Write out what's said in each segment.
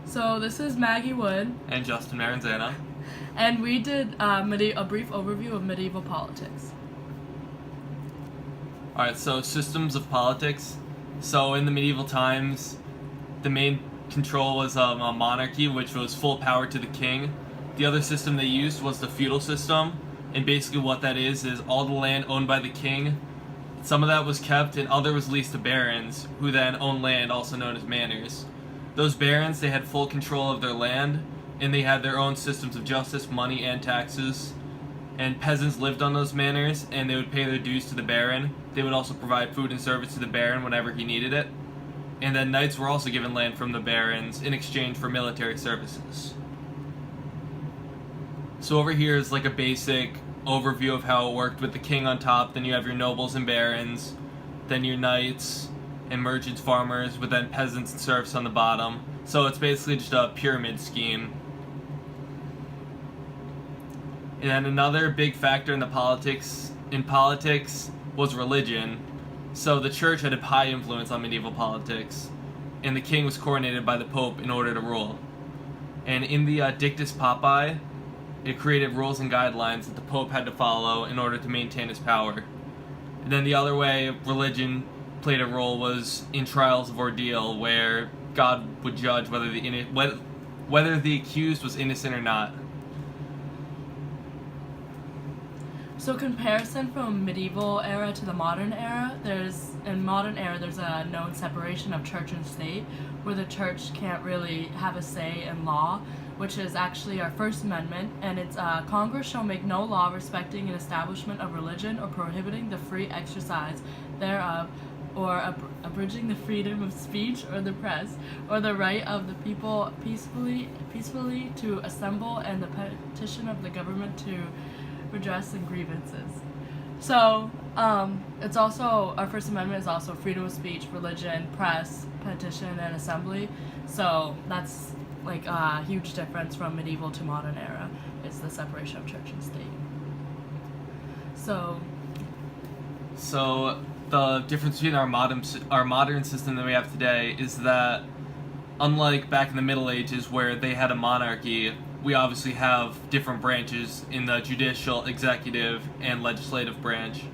So this is Maggie Wood, And Justin Marenzana. and we did a brief overview of medieval politics. Alright, so systems of politics. So in the medieval times, the main control was a monarchy, which was full power to the king. The other system they used was the feudal system, and basically what that is all the land owned by the king. Some of that was kept, and other was leased to barons, who then owned land, also known as manors. Those barons, they had full control of their land, and they had their own systems of justice, money, and taxes. And peasants lived on those manors, and they would pay their dues to the baron. They would also provide food and service to the baron whenever he needed it. And then knights were also given land from the barons in exchange for military services. So over here is like a basic overview of how it worked with the king on top. Then you have your nobles and barons, then your knights and merchants, farmers, with then peasants and serfs on the bottom. So it's basically just a pyramid scheme. And then another big factor in politics was religion. So the church had a high influence on medieval politics, and the king was coronated by the pope in order to rule. And in the Dictus Papae, it created rules and guidelines that the pope had to follow in order to maintain his power. And then the other way religion played a role was in trials of ordeal, where God would judge whether the accused was innocent or not. So comparison from medieval era to the modern era, there's a known separation of church and state, where the church can't really have a say in law, which is actually our First Amendment, and it's Congress shall make no law respecting an establishment of religion or prohibiting the free exercise thereof, or abridging the freedom of speech or the press, or the right of the people peacefully to assemble, and the petition of the government to redress and grievances. So it's also, our First Amendment is also freedom of speech, religion, press, petition, and assembly. So that's like a huge difference from medieval to modern era. It's the separation of church and state. So the difference between our modern system that we have today is that, unlike back in the Middle Ages where they had a monarchy, we obviously have different branches in the judicial, executive, and legislative branch.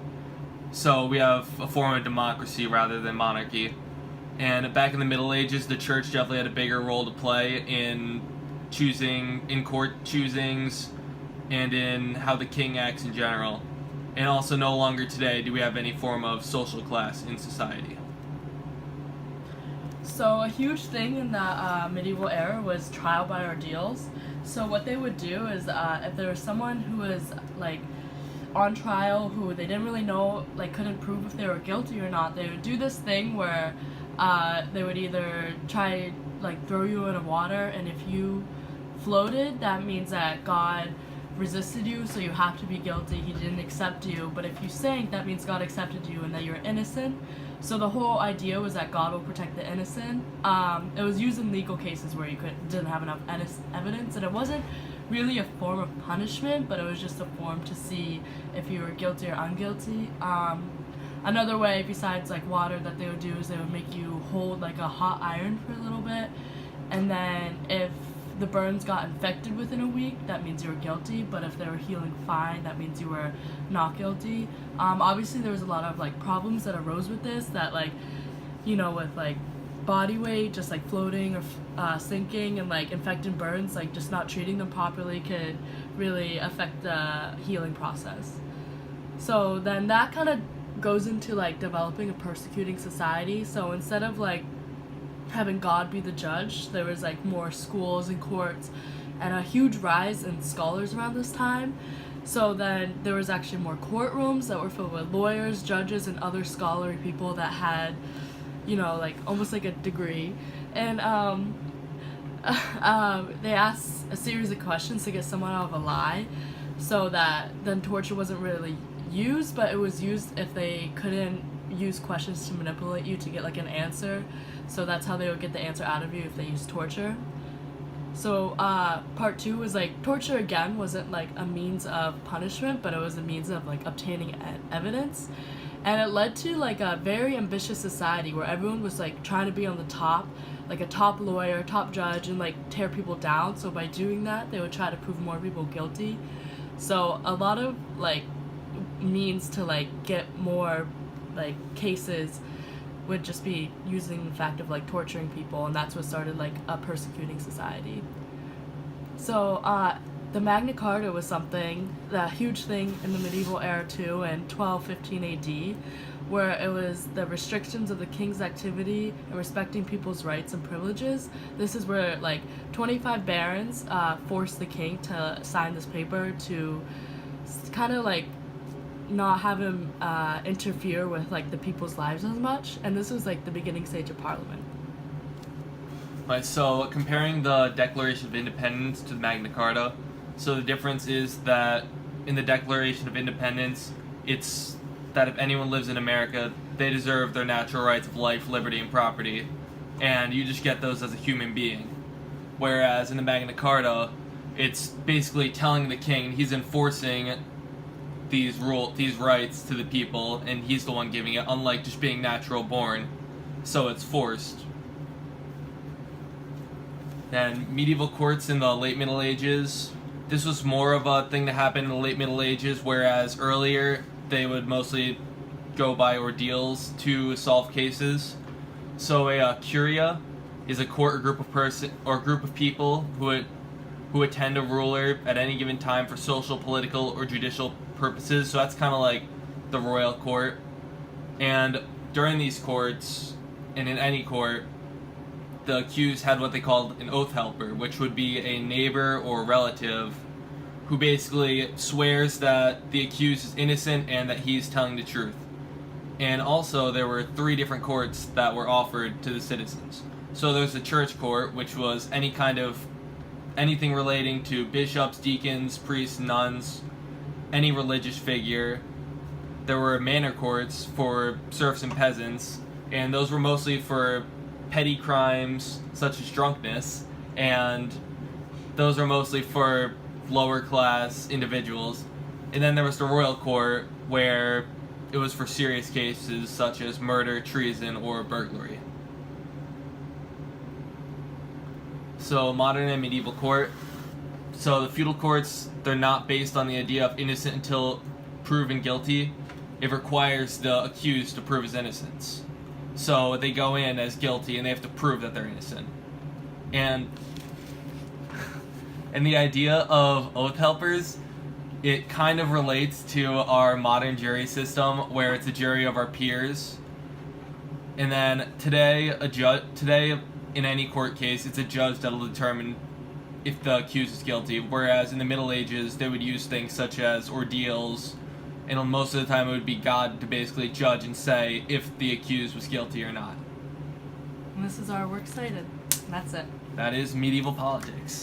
So we have a form of democracy rather than monarchy. And back in the Middle Ages, the church definitely had a bigger role to play in court choosings, and in how the king acts in general. And also no longer today do we have any form of social class in society. So a huge thing in the medieval era was trial by ordeals. So what they would do is if there was someone who was like on trial who they didn't really know, like couldn't prove if they were guilty or not, they would do this thing where they would either try like throw you in the water, and if you floated, that means that God resisted you, so you have to be guilty, he didn't accept you. But if you sank, that means God accepted you and that you're innocent. So the whole idea was that God will protect the innocent. It was used in legal cases where you didn't have enough evidence, and it wasn't really a form of punishment, but it was just a form to see if you were guilty or unguilty. Another way besides like water that they would do is they would make you hold like a hot iron for a little bit, and then if the burns got infected within a week, that means you were guilty, but if they were healing fine, that means you were not guilty. Obviously there was a lot of like problems that arose with this, that like, you know, with like body weight just like floating or sinking, and like infected burns, like just not treating them properly could really affect the healing process. So then that kind of goes into like developing a persecuting society. So instead of like having God be the judge, there was like more schools and courts, and a huge rise in scholars around this time. So then there was actually more courtrooms that were filled with lawyers, judges, and other scholarly people that had, you know, like almost like a degree. And they asked a series of questions to get someone out of a lie, so that then torture wasn't really used, but it was used if they couldn't use questions to manipulate you to get like an answer. So that's how they would get the answer out of you, if they used torture. So part two was like torture again wasn't like a means of punishment, but it was a means of like obtaining evidence. And it led to like a very ambitious society where everyone was like trying to be on the top. like a top lawyer, top judge, and like tear people down. So by doing that, they would try to prove more people guilty. So a lot of like means to like get more like cases would just be using the fact of like torturing people, and that's what started like a persecuting society. So the Magna Carta was something, the huge thing in the medieval era too, in 1215 AD, where it was the restrictions of the king's activity and respecting people's rights and privileges. This is where like 25 barons forced the king to sign this paper to kind of like not have him interfere with like the people's lives as much, and this was like the beginning stage of Parliament. Right, so comparing the Declaration of Independence to the Magna Carta, so the difference is that in the Declaration of Independence, it's that if anyone lives in America, they deserve their natural rights of life, liberty, and property, and you just get those as a human being. Whereas in the Magna Carta, it's basically telling the king he's enforcing these rights to the people, and he's the one giving it, unlike just being natural born, so it's forced. Then medieval courts in the late Middle Ages, this was more of a thing that happened in the late Middle Ages, whereas earlier they would mostly go by ordeals to solve cases. So a curia is a court or group of people who attend a ruler at any given time for social, political, or judicial purposes. So that's kind of like the royal court. And during these courts, and in any court, the accused had what they called an oath helper, which would be a neighbor or relative who basically swears that the accused is innocent and that he's telling the truth. And also, there were 3 different courts that were offered to the citizens. So there's the church court, which was anything relating to bishops, deacons, priests, nuns, any religious figure. There were manor courts for serfs and peasants, and those were mostly for petty crimes such as drunkenness, and those are mostly for lower class individuals. And then there was the royal court, where it was for serious cases such as murder, treason, or burglary. So modern and medieval court. So the feudal courts, they're not based on the idea of innocent until proven guilty. It requires the accused to prove his innocence. So they go in as guilty and they have to prove that they're innocent. And the idea of oath helpers, it kind of relates to our modern jury system, where it's a jury of our peers. And then today in any court case, it's a judge that'll determine if the accused is guilty, whereas in the Middle Ages, they would use things such as ordeals, and most of the time it would be God to basically judge and say if the accused was guilty or not. And this is our works cited. That's it. That is medieval politics.